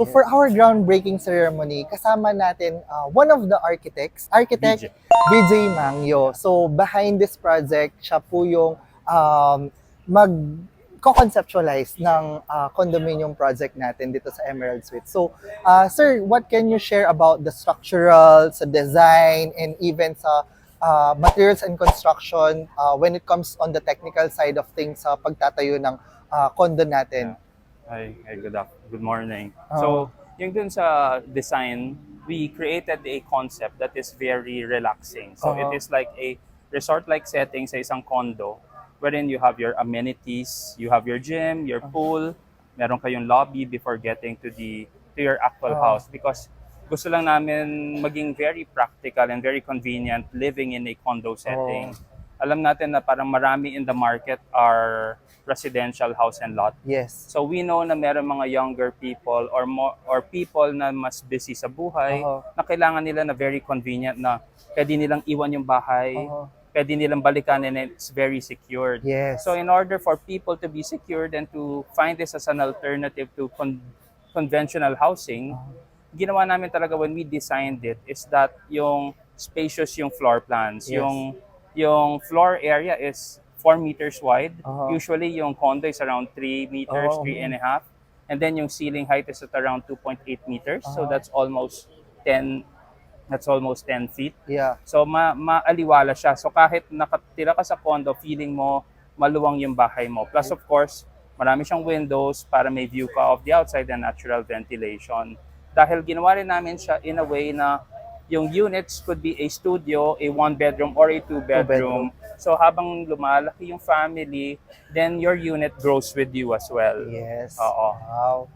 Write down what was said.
So for our groundbreaking ceremony, kasama natin one of the architect DJ. VJ Mangyo. So behind this project, siya po yung mag-conceptualize ng condominium project natin dito sa Emerald Suite. So sir, what can you share about the structural, sa design, and even sa materials and construction when it comes on the technical side of things sa pagtatayo ng condo natin? Hi, good morning. Oo. So, yung dun sa design, we created a concept that is very relaxing. So, it Oo. is like a resort-like setting sa isang condo wherein you have your amenities, you have your gym, your pool, meron kayong lobby before getting to your actual Oo. house because gusto lang namin maging very practical and very convenient living in a condo setting. Alam natin na parang marami in the market are residential house and lot. Yes. So we know na meron mga younger people or people na mas busy sa buhay Oo. na kailangan nila na very convenient na pwede nilang iwan yung bahay, Oo. pwede nilang balikan and it's very secured. Yes. So in order for people to be secured and to find this as an alternative to conventional housing, ginawa namin talaga when we designed it is that yung spacious yung floor plans, Yes. yung floor area is 4 meters wide. Uh-huh. Usually yung condo is around 3 meters, Oh, 3.5. And then yung ceiling height is at around 2.8 meters. So Uh-huh. that's almost 10 feet. Yeah. So maaliwala siya. So kahit nakatira ka sa condo, feeling mo maluwang yung bahay mo. Plus of course, marami siyang windows para may view ka of the outside and natural ventilation. Dahil ginawa rin namin siya in a way na yung units could be a studio, a 1-bedroom, or a 2-bedroom. So habang lumalaki yung family, then your unit grows with you as well. Yes. Oo. Wow.